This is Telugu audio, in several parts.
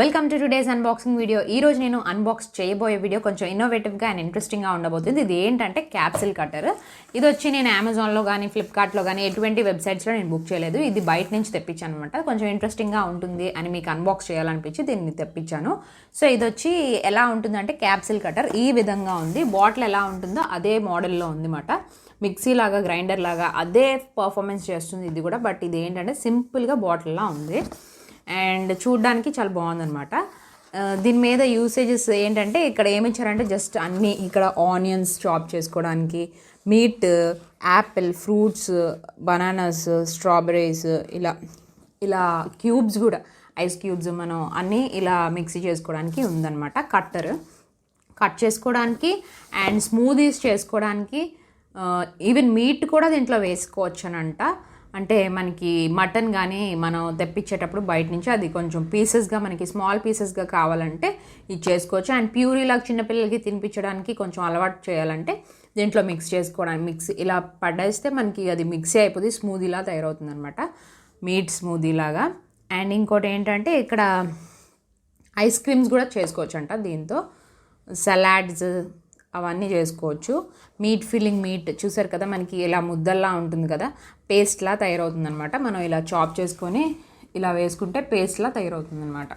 Welcome to today's unboxing video. ఈరోజు నేను అన్బాక్స్ చేయబోయే వీడియో కొంచెం ఇన్నోవేటివ్గా అండ్ ఇంట్రెస్టింగ్గా ఉండబోతుంది. ఇది ఏంటంటే క్యాప్సిల్ కట్టర్. ఇది వచ్చి నేను అమెజాన్లో కానీ ఫ్లిప్కార్ట్లో కానీ ఎటువంటి వెబ్సైట్స్లో నేను బుక్ చేయలేదు. ఇది బయట నుంచి తెప్పించాను అనమాట. కొంచెం ఇంట్రెస్టింగ్గా ఉంటుంది అని మీకు అన్బాక్స్ చేయాలనిపించి దీన్ని తెప్పించాను. సో ఇది వచ్చి ఎలా ఉంటుందంటే క్యాప్సిల్ కట్టర్ ఈ విధంగా ఉంది. బాటిల్ ఎలా ఉంటుందో అదే మోడల్లో ఉందన్నమాట. మిక్సీ లాగా గ్రైండర్ లాగా అదే పర్ఫార్మెన్స్ చేస్తుంది ఇది కూడా. బట్ ఇది ఏంటంటే సింపుల్గా బాటిల్లా ఉంది అండ్ చూడ్డానికి చాలా బాగుందన్నమాట. దీని మీద యూసేజెస్ ఏంటంటే ఇక్కడ ఏమి ఇచ్చారంటే జస్ట్ అన్నీ ఇక్కడ ఆనియన్స్ చాప్ చేసుకోవడానికి, meet, Apple, fruits, bananas, strawberries, ఇలా క్యూబ్స్ కూడా ఐస్ క్యూబ్స్ మనం అన్నీ ఇలా మిక్సీ చేసుకోవడానికి ఉందన్నమాట. కట్ చేసుకోవడానికి అండ్ స్మూదీస్ చేసుకోవడానికి, ఈవెన్ మీట్ కూడా దీంట్లో వేసుకోవచ్చునంట. అంటే మనకి మటన్ కానీ మనం తెప్పించేటప్పుడు బయట నుంచి అది కొంచెం పీసెస్గా మనకి స్మాల్ పీసెస్గా కావాలంటే ఇది చేసుకోవచ్చు. అండ్ ప్యూరీలాగా చిన్నపిల్లలకి తినిపించడానికి కొంచెం అలవాటు చేయాలంటే దీంట్లో మిక్స్ చేసుకోవడానికి మిక్సీ ఇలా పడేస్తే మనకి అది మిక్సీ అయిపోతుంది, స్మూదీలా తయారవుతుంది అనమాట, మీట్ స్మూదీలాగా. అండ్ ఇంకోటి ఏంటంటే ఇక్కడ ఐస్ క్రీమ్స్ కూడా చేసుకోవచ్చు అంట దీంతో, సలాడ్స్ అవన్నీ చేసుకోవచ్చు. మీట్ ఫిల్లింగ్ మీట్ చూసారు కదా, మనకి ఇలా ముద్దల్లా ఉంటుంది కదా, పేస్ట్లా తయారవుతుంది అనమాట. మనం ఇలా చాప్ చేసుకొని ఇలా వేసుకుంటే పేస్ట్లా తయారవుతుంది అనమాట.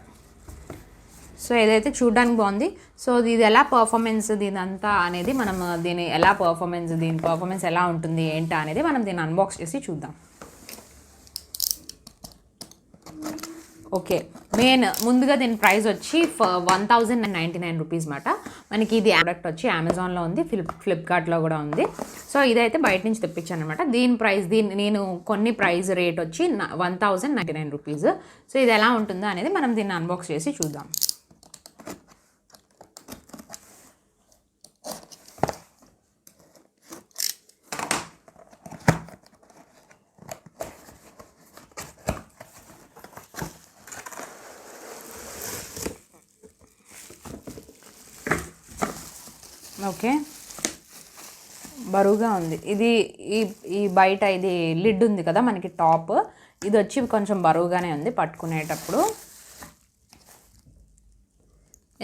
సో ఏదైతే చూడడానికి బాగుంది. సో ఇది ఎలా పర్ఫార్మెన్స్ దీనంతా అనేది మనం దీని పర్ఫార్మెన్స్ ఎలా ఉంటుంది ఏంటా అనేది మనం దీన్ని అన్బాక్స్ చేసి చూద్దాం. ఓకే, ముందుగా దీని ప్రైస్ వచ్చి 1099 రూపీస్ మాట. మనకి ఇది ప్రోడక్ట్ వచ్చి అమెజాన్లో ఉంది, ఫ్లిప్కార్ట్లో కూడా ఉంది. సో ఇదైతే బయట నుంచి తెప్పించాను అనమాట. దీని నేను కొన్ని ప్రైస్ రేట్ వచ్చి 1099 రూపీస్. సో ఇది ఎలా ఉంటుందో అనేది మనం దీన్ని అన్బాక్స్ చేసి చూద్దాం. ఓకే, బరువుగా ఉంది ఇది. ఈ బయట ఇది లిడ్ ఉంది కదా మనకి టాప్, ఇది వచ్చి కొంచెం బరువుగానే ఉంది పట్టుకునేటప్పుడు.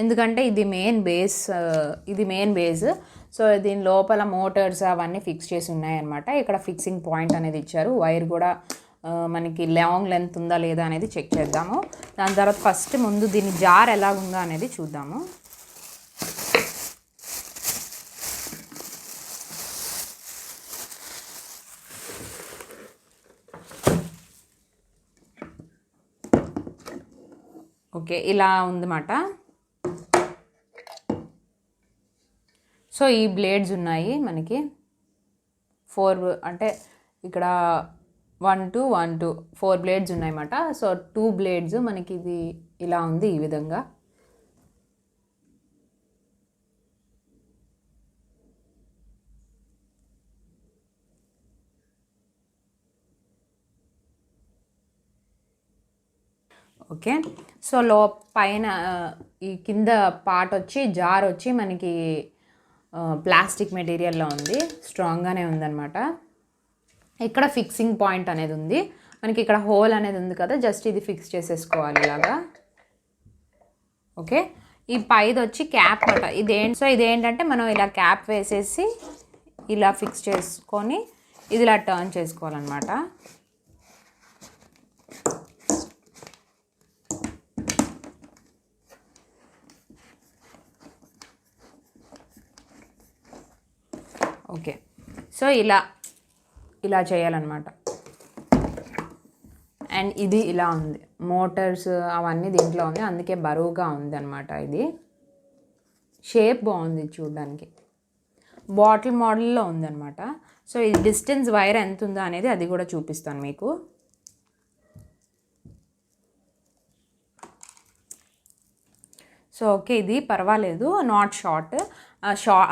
ఎందుకంటే ఇది మెయిన్ బేస్. సో దీని లోపల మోటార్స్ అవన్నీ ఫిక్స్ చేసి ఉన్నాయన్నమాట. ఇక్కడ ఫిక్సింగ్ పాయింట్ అనేది ఇచ్చారు. వైర్ కూడా మనకి లాంగ్ లెంత్ ఉందా లేదా అనేది చెక్ చేద్దాము. దాని తర్వాత ఫస్ట్ ముందు దీని జార్ ఎలా ఉందా అనేది చూద్దాము. ఓకే, ఇలా ఉందన్నమాట. సో ఈ బ్లేడ్స్ ఉన్నాయి మనకి 4, అంటే ఇక్కడ 1 2 1 2 4 బ్లేడ్స్ ఉన్నాయన్నమాట. సో 2 బ్లేడ్స్ మనకి ఇది ఇలా ఉంది ఈ విధంగా. ఓకే, సో పైన ఈ కింద పార్ట్ వచ్చి జార్ వచ్చి మనకి ప్లాస్టిక్ మెటీరియల్లో ఉంది, స్ట్రాంగ్గానే ఉందన్నమాట. ఇక్కడ ఫిక్సింగ్ పాయింట్ అనేది ఉంది మనకి, ఇక్కడ హోల్ అనేది ఉంది కదా, జస్ట్ ఇది ఫిక్స్ చేసేసుకోవాలి ఇలాగా. ఓకే, ఈ పైది వచ్చి క్యాప్ అట. ఇదేంటంటే మనం ఇలా క్యాప్ వేసేసి ఇలా ఫిక్స్ చేసుకొని ఇది ఇలా టర్న్ చేసుకోవాలన్నమాట. ఓకే, సో ఇలా చేయాలన్నమాట. అండ్ ఇది ఇలా ఉంది, మోటార్స్ అవన్నీ దీంట్లో ఉంది, అందుకే బరువుగా ఉంది అనమాట. ఇది షేప్ బాగుంది చూడడానికి, బాటిల్ మోడల్లో ఉందన్నమాట. సో ఈ డిస్టెన్స్ వైర్ ఎంత ఉందో అనేది అది కూడా చూపిస్తాను మీకు. సో ఓకే, ఇది పర్వాలేదు, నాట్ షార్ట్,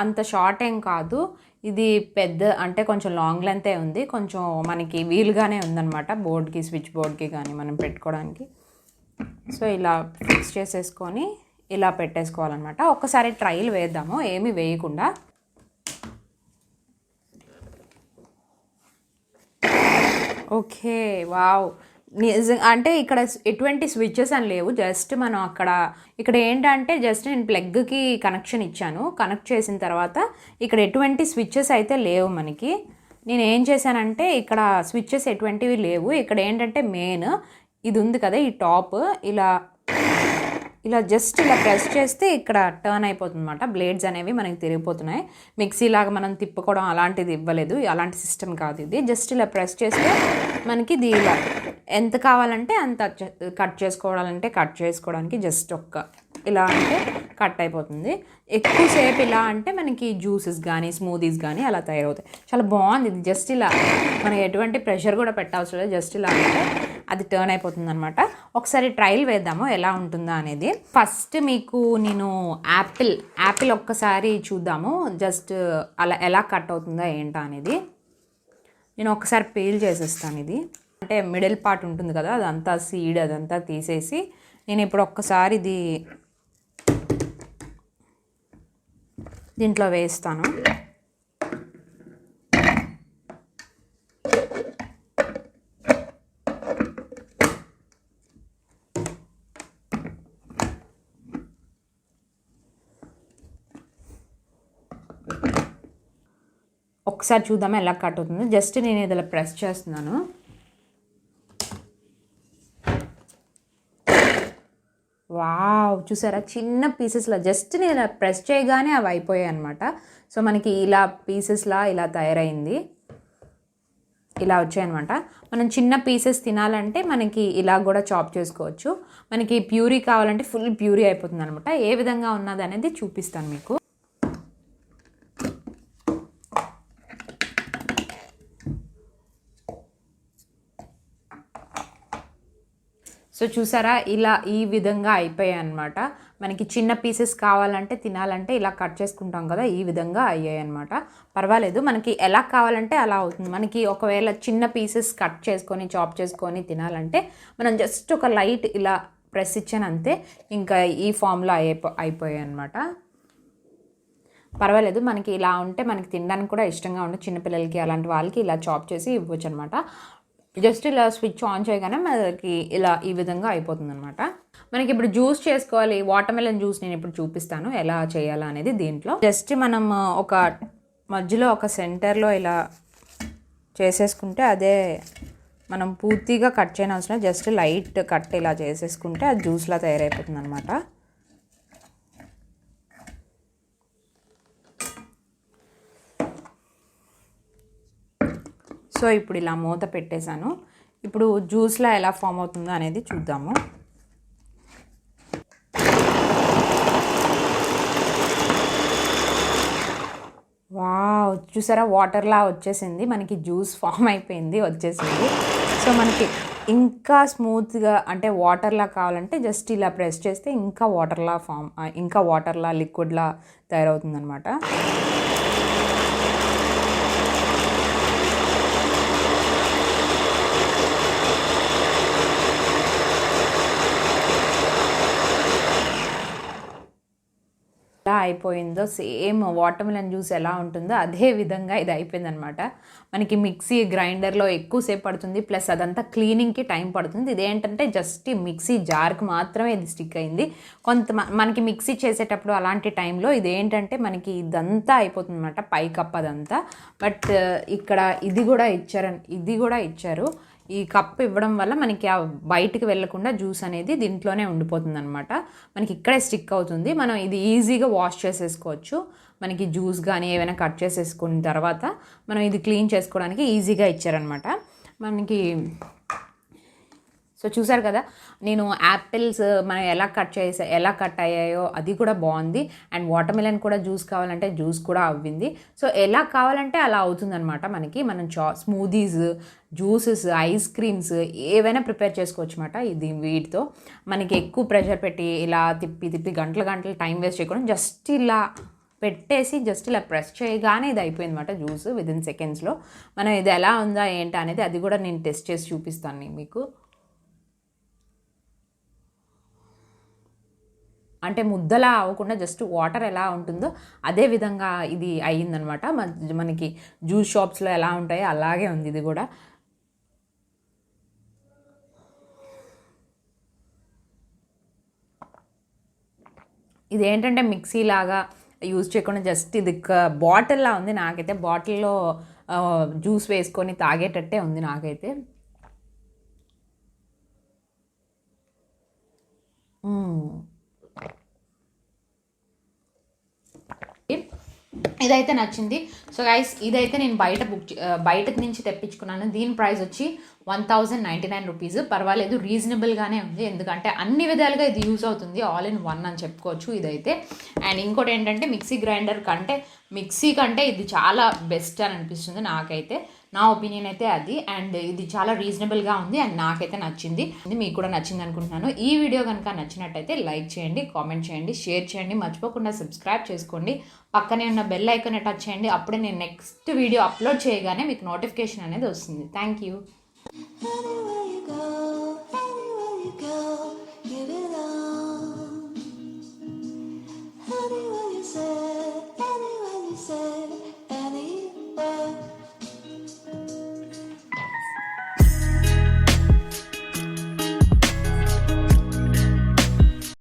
అంత షార్ట్ ఏం కాదు. ఇది పెద్ద అంటే కొంచెం లాంగ్ లెంతే ఉంది, కొంచెం మనకి వీలుగానే ఉందన్నమాట బోర్డ్కి, స్విచ్ బోర్డ్కి కానీ మనం పెట్టుకోవడానికి. సో ఇలా ఫిక్స్ చేసేసుకొని ఇలా పెట్టేసుకోవాలన్నమాట. ఒక్కసారి ట్రైల్ వేద్దాము ఏమీ వేయకుండా. ఓకే, వావ్, అంటే ఇక్కడ ఎటువంటి స్విచ్చెస్ అని లేవు, జస్ట్ మనం ఇక్కడ ఏంటంటే జస్ట్ నేను ప్లగ్కి కనెక్షన్ ఇచ్చాను. కనెక్ట్ చేసిన తర్వాత ఇక్కడ ఎటువంటి స్విచ్చెస్ అయితే లేవు మనకి. నేను ఏం చేశానంటే ఇక్కడ స్విచ్చెస్ ఎటువంటివి లేవు. ఇక్కడ ఏంటంటే మెయిన్ ఇది ఉంది కదా, ఈ టాప్ ఇలా జస్ట్ ఇలా ప్రెస్ చేస్తే ఇక్కడ టర్న్ అయిపోతుంది అనమాట. బ్లేడ్స్ అనేవి మనకి తిరిగిపోతున్నాయి. మిక్సీ లాగా మనం తిప్పుకోవడం అలాంటిది ఇవ్వలేదు, అలాంటి సిస్టమ్ కాదు ఇది. జస్ట్ ఇలా ప్రెస్ చేస్తే మనకి ఇది ఇలా ఎంత కావాలంటే అంత కట్ చేసుకోవడానికి జస్ట్ ఇలా అంటే కట్ అయిపోతుంది. ఎక్కువసేపు ఇలా అంటే మనకి జ్యూసెస్ కానీ స్మూదీస్ కానీ అలా తయారవుతాయి. చాలా బాగుంది ఇది. జస్ట్ ఇలా మనం ఎటువంటి ప్రెషర్ కూడా పెట్టవసరం లేదు, జస్ట్ ఇలా అంటే అది టర్న్ అయిపోతుంది అనమాట. ఒకసారి ట్రయల్ వేద్దాము ఎలా ఉంటుందా అనేది. ఫస్ట్ మీకు నేను యాపిల్ ఒక్కసారి చూద్దాము, జస్ట్ అలా ఎలా కట్ అవుతుందా ఏంటా అనేది. నేను ఒకసారి పీల్ చేసేస్తాను. ఇది అంటే మిడిల్ పార్ట్ ఉంటుంది కదా, అదంతా సీడ్ అదంతా తీసేసి నేను ఇప్పుడు ఒక్కసారి ఇది దీంట్లో వేస్తాను. ఒకసారి చూద్దామా ఎలా కట్ అవుతుంది. జస్ట్ నేను ఇది ఇలా ప్రెస్ చేస్తున్నాను. వావ్, చూసారా చిన్న పీసెస్లా జస్ట్ నేను ఇలా ప్రెస్ చేయగానే అవి అయిపోయాయి అనమాట. సో మనకి ఇలా పీసెస్లా ఇలా తయారైంది, ఇలా వచ్చాయన్నమాట. మనం చిన్న పీసెస్ తినాలంటే మనకి ఇలా కూడా చాప్ చేసుకోవచ్చు. మనకి ప్యూరీ కావాలంటే ఫుల్ ప్యూరీ అయిపోతుంది అనమాట. ఏ విధంగా ఉన్నది అనేది చూపిస్తాను మీకు. సో చూసారా ఇలా ఈ విధంగా అయిపోయాయి అనమాట. మనకి చిన్న పీసెస్ కావాలంటే తినాలంటే ఇలా కట్ చేసుకుంటాం కదా, ఈ విధంగా అయ్యాయి అనమాట. పర్వాలేదు, మనకి ఎలా కావాలంటే అలా అవుతుంది. మనకి ఒకవేళ చిన్న పీసెస్ కట్ చేసుకొని చాప్ చేసుకొని తినాలంటే మనం జస్ట్ ఒక లైట్ ఇలా ప్రెస్ ఇచ్చాను అంతే, ఇంకా ఈ ఫామ్లో అయిపోయాయి అనమాట. పర్వాలేదు, మనకి ఇలా ఉంటే మనకి తినడానికి కూడా ఇష్టంగా ఉంటే చిన్నపిల్లలకి అలాంటి వాళ్ళకి ఇలా చాప్ చేసి ఇవ్వచ్చు అనమాట. జస్ట్ ఇలా స్విచ్ ఆన్ చేయగానే మనకి ఇలా ఈ విధంగా అయిపోతుంది అనమాట. మనకి ఇప్పుడు జ్యూస్ చేసుకోవాలి, వాటర్ మెలన్ జ్యూస్ నేను ఇప్పుడు చూపిస్తాను ఎలా చేయాలా అనేది. దీంట్లో జస్ట్ మనం ఒక మధ్యలో ఒక సెంటర్లో ఇలా చేసేసుకుంటే అదే మనం పూర్తిగా కట్ చేయని అవసరం, జస్ట్ లైట్ కట్ ఇలా చేసేసుకుంటే అది జ్యూస్లా తయారైపోతుంది అనమాట. సో ఇప్పుడు ఇలా మూత పెట్టేశాను. ఇప్పుడు జ్యూస్లా ఎలా ఫామ్ అవుతుందో అనేది చూద్దాము. వావ్, చూసారా వాటర్లా వచ్చేసింది, మనకి జ్యూస్ ఫామ్ అయిపోయింది వచ్చేసింది. సో మనకి ఇంకా స్మూత్గా అంటే వాటర్లా కావాలంటే జస్ట్ ఇలా ప్రెస్ చేస్తే ఇంకా వాటర్లా లిక్విడ్లా తయారవుతుంది అనమాట. ఎలా అయిపోయిందో సేమ్ వాటర్ మెలన్ జ్యూస్ ఎలా ఉంటుందో అదే విధంగా ఇది అయిపోయింది అనమాట. మనకి మిక్సీ గ్రైండర్లో ఎక్కువసేపు పడుతుంది, ప్లస్ అదంతా క్లీనింగ్కి టైం పడుతుంది. ఇదేంటంటే జస్ట్ మిక్సీ జార్కి మాత్రమే ఇది స్టిక్ అయింది. మనకి మిక్సీ చేసేటప్పుడు అలాంటి టైంలో ఇదేంటంటే మనకి ఇదంతా అయిపోతుంది అనమాట, పై కప్ అదంతా. బట్ ఇక్కడ ఇది కూడా ఇచ్చారు. ఈ కప్ ఇవ్వడం వల్ల మనకి ఆ బయటికి వెళ్ళకుండా జ్యూస్ అనేది దీంట్లోనే ఉండిపోతుంది అనమాట. మనకి ఇక్కడే స్టిక్ అవుతుంది. మనం ఇది ఈజీగా వాష్ చేసేసుకోవచ్చు. మనకి జ్యూస్ కానీ ఏమైనా కట్ చేసేసుకున్న తర్వాత మనం ఇది క్లీన్ చేసుకోవడానికి ఈజీగా ఇచ్చారనమాట మనకి. సో చూసారు కదా, నేను యాపిల్స్ మనం ఎలా కట్ అయ్యాయో అది కూడా బాగుంది. అండ్ వాటర్ మెలన్ కూడా జ్యూస్ కావాలంటే జ్యూస్ కూడా అవ్వింది. సో ఎలా కావాలంటే అలా అవుతుందన్నమాట. మనం స్మూదీస్, జ్యూసెస్, ఐస్ క్రీమ్స్ ఏవైనా ప్రిపేర్ చేసుకోవచ్చు అన్నమాట. ఇది వీటితో మనకి ఎక్కువ ప్రెషర్ పెట్టి ఇలా తిప్పి గంటలు టైం వేస్ట్ చేయకుండా జస్ట్ ఇలా పెట్టేసి జస్ట్ ఇలా ప్రెస్ చేయగానే ఇది అయిపోయింది అనమాట జ్యూస్ విదిన్ సెకండ్స్లో. మనం ఇది ఎలా ఉందా ఏంటా అనేది అది కూడా నేను టెస్ట్ చేసి చూపిస్తాను మీకు. అంటే ముద్దలా అవ్వకుండా జస్ట్ వాటర్ ఎలా ఉంటుందో అదే విధంగా ఇది అయ్యిందనమాట. మనకి జ్యూస్ షాప్స్లో ఎలా ఉంటాయో అలాగే ఉంది ఇది కూడా. ఇదేంటంటే మిక్సీ లాగా యూజ్ చేయకుండా జస్ట్ ఇది బాటిల్లా ఉంది. నాకైతే బాటిల్లో జ్యూస్ వేసుకొని తాగేటట్టే ఉంది నాకైతే. ఇదైతే నచ్చింది. సో గైస్ ఇదైతే నేను బయట నుంచి తెప్పించుకున్నాను. దీని ప్రైస్ వచ్చి 1099 రూపీస్. పర్వాలేదు, రీజనబుల్గానే ఉంది. ఎందుకంటే అన్ని విధాలుగా ఇది యూజ్ అవుతుంది, ఆల్ ఇన్ వన్ అని చెప్పుకోవచ్చు ఇదైతే. అండ్ ఇంకోటి ఏంటంటే మిక్సీ కంటే ఇది చాలా బెస్ట్ అని అనిపిస్తుంది నాకైతే. నా ఒపీనియన్ అయితే అది. అండ్ ఇది చాలా రీజనబుల్గా ఉంది అండ్ నాకైతే నచ్చింది. మీకు కూడా నచ్చింది అనుకుంటున్నాను. ఈ వీడియో కనుక నచ్చినట్టయితే లైక్ చేయండి, కామెంట్ చేయండి, షేర్ చేయండి, మర్చిపోకుండా సబ్స్క్రైబ్ చేసుకోండి. పక్కనే ఉన్న బెల్ ఐకాన్ టచ్ చేయండి. అప్పుడే నేను నెక్స్ట్ వీడియో అప్లోడ్ చేయగానే మీకు నోటిఫికేషన్ అనేది వస్తుంది. Thank you.